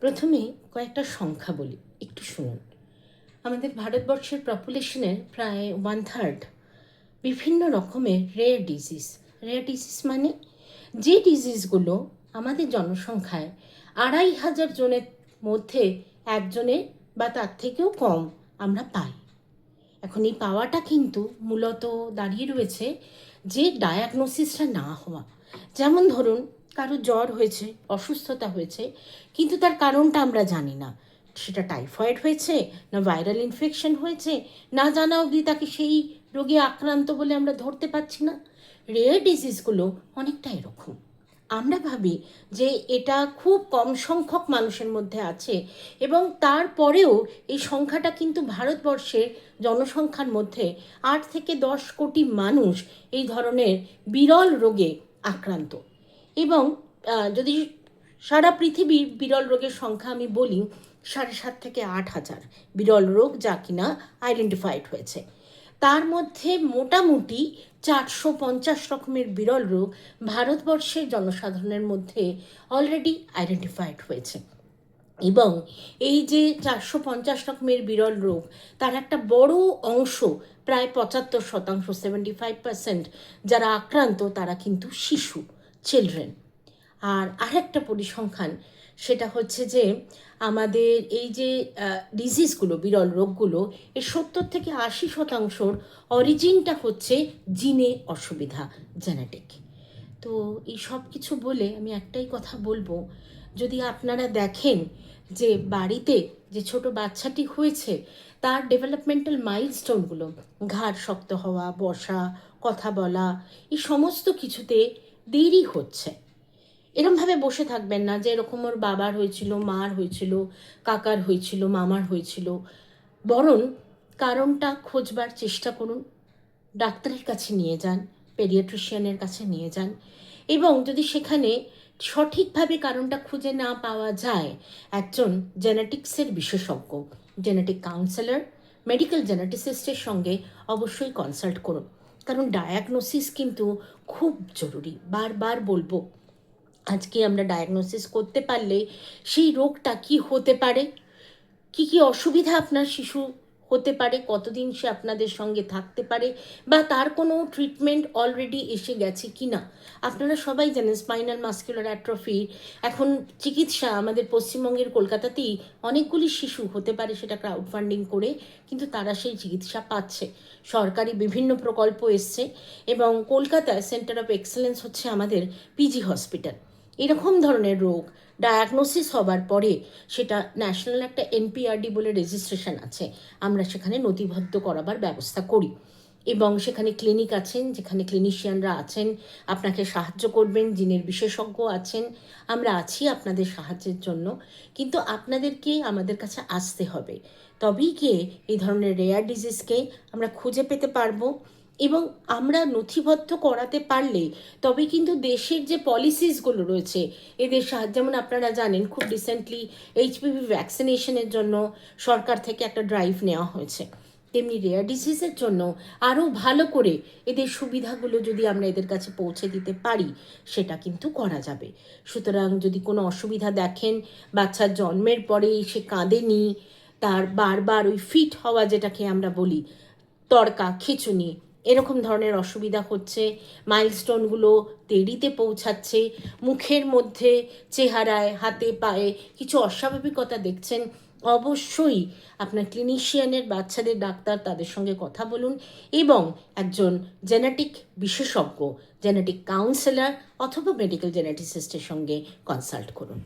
প্রথমে কয়েকটা সংখ্যা বলি, একটু শুনুন। আমাদের ভারতবর্ষের পপুলেশনের প্রায় 1/3 বিভিন্ন রকমের রেয়ার ডিজিজ মানে যে ডিজিজগুলো আমাদের জনসংখ্যায় 2,500 জনের মধ্যে একজনের বা তার থেকেও কম আমরা পাই। এখন এই পাওয়াটা কিন্তু মূলত দাঁড়িয়ে রয়েছে যে ডায়াগনোসিসটা না হওয়া। যেমন ধরুন, কারো জ্বর হয়েছে, অসুস্থতা হয়েছে, কিন্তু তার কারণটা আমরা জানি না। সেটা টাইফয়েড হয়েছে না ভাইরাল ইনফেকশন হয়েছে, না জানা অবধি তাকে সেই রোগে আক্রান্ত বলে আমরা ধরতে পারছি না। রেয়ার ডিজিজগুলো অনেকটা এরকম। আমরা ভাবি যে এটা খুব কম সংখ্যক মানুষের মধ্যে আছে, এবং তারপরেও এই সংখ্যাটা কিন্তু ভারতবর্ষের জনসংখ্যার মধ্যে 8 থেকে 10 কোটি মানুষ এই ধরনের বিরল রোগে আক্রান্ত। এবং যদি সারা পৃথিবীর বিরল রোগের সংখ্যা আমি বলি, 7.5 থেকে 8,000 বিরল রোগ যা কিনা আইডেন্টিফাইড হয়েছে। তার মধ্যে মোটামুটি 450 রকমের বিরল রোগ ভারতবর্ষের জনসাধারণের মধ্যে অলরেডি আইডেন্টিফাইড হয়েছে। এবং এই যে 450 রকমের বিরল রোগ, তার একটা বড় অংশ, প্রায় 75%, 75% যারা আক্রান্ত তারা কিন্তু শিশু, চিলড্রেন। আর আরেকটা পরিসংখ্যান, সেটা হচ্ছে যে আমাদের এই যে ডিজিজগুলো, বিরল রোগগুলো, এর 70 থেকে 80% অরিজিনটা হচ্ছে জিনে অসুবিধা, জেনেটিক। তো এই সব কিছু বলে আমি একটাই কথা বলবো, যদি আপনারা দেখেন যে বাড়িতে যে ছোট বাচ্চাটি হয়েছে তার ডেভেলপমেন্টাল মাইলস্টোনগুলো, ঘাড় শক্ত হওয়া, বসা, কথা বলা, এই সমস্ত কিছুতে দেরি হচ্ছে, এরমভাবে বসে থাকবেন না যে এরকম ওর বাবার হয়েছিল, মার হয়েছিল, কাকার হয়েছিল, মামার হয়েছিল। বরং কারণটা খোঁজবার চেষ্টা করুন, ডাক্তারের কাছে নিয়ে যান, পেডিয়াট্রিশিয়ানের কাছে নিয়ে যান। এবং যদি সেখানে সঠিকভাবে কারণটা খুঁজে না পাওয়া যায়, একজন জেনেটিক্সের বিশেষজ্ঞ, জেনেটিক কাউন্সেলর, মেডিকেল জেনেটিসিস্টের সঙ্গে অবশ্যই কনসাল্ট করুন। কারণ ডায়াগনোসিস কিন্তু খুব জরুরি। বারবার বলবো, আজকে আমরা ডায়াগনোসিস করতে পারলে সেই রোগটা কি হতে পারে, কি কি অসুবিধা আপনার শিশু হতে পারে, কতদিন সে আপনাদের সঙ্গে থাকতে পারে, বা তার কোনো ট্রিটমেন্ট অলরেডি এসে গেছে কি না। আপনারা সবাই জানেন স্পাইনাল মাস্কুলার অ্যাট্রফি এখন চিকিৎসা আমাদের পশ্চিমবঙ্গের কলকাতাতেই অনেকগুলি শিশু হতে পারে, সেটা ক্রাউড ফান্ডিং করে, কিন্তু তারা সেই চিকিৎসা পাচ্ছে। সরকারি বিভিন্ন প্রকল্প এসছে, এবং কলকাতায় সেন্টার অফ এক্সেলেন্স হচ্ছে আমাদের পিজি হসপিটাল। এরকম ধরনের রোগ ডায়াগনোসিস হবার পরে সেটা ন্যাশনাল একটা এনপিআরডি বলে রেজিস্ট্রেশন আছে, আমরা সেখানে নথিবদ্ধ করাবার ব্যবস্থা করি। এবং সেখানে ক্লিনিক আছেন, যেখানে ক্লিনিশিয়ানরা আছেন, আপনাকে সাহায্য করবেন, জিনের বিশেষজ্ঞ আছেন, আমরা আছি আপনাদের সাহায্যের জন্য। কিন্তু আপনাদেরকে আমাদের কাছে আসতে হবে, তবেই গিয়ে এই ধরনের রেয়ার ডিজিজকে আমরা খুঁজে পেতে পারবো। এবং আমরা নথিবদ্ধ করাতে পারলে তবে কিন্তু দেশের যে পলিসিসগুলো রয়েছে এদের সাহায্য, যেমন আপনারা জানেন খুব রিসেন্টলি এইচপিভি ভ্যাকসিনেশনের জন্য সরকার থেকে একটা ড্রাইভ নেওয়া হয়েছে, তেমনি রেয়ার ডিজিজের জন্য আরও ভালো করে এদের সুবিধাগুলো যদি আমরা এদের কাছে পৌঁছে দিতে পারি, সেটা কিন্তু করা যাবে। সুতরাং যদি কোনো অসুবিধা দেখেন, বাচ্চার জন্মের পরেই সে কাঁদেনি, তার বারবার ওই ফিট হওয়া যেটাকে আমরা বলি, তড়কা, খিঁচুনি, এরকম ধরনের অসুবিধা হচ্ছে, মাইলস্টোনগুলো দেরিতে পৌঁছাচ্ছে, মুখের মধ্যে, চেহারায়, হাতে পায়ে কিছু অস্বাভাবিকতা দেখছেন, অবশ্যই আপনার ক্লিনিশিয়ানের, বাচ্চাদের ডাক্তার, তাদের সঙ্গে কথা বলুন, এবং একজন জেনেটিক বিশেষজ্ঞ, জেনেটিক কাউন্সেলর অথবা মেডিকেল জেনেটিসিস্টের সঙ্গে কনসাল্ট করুন।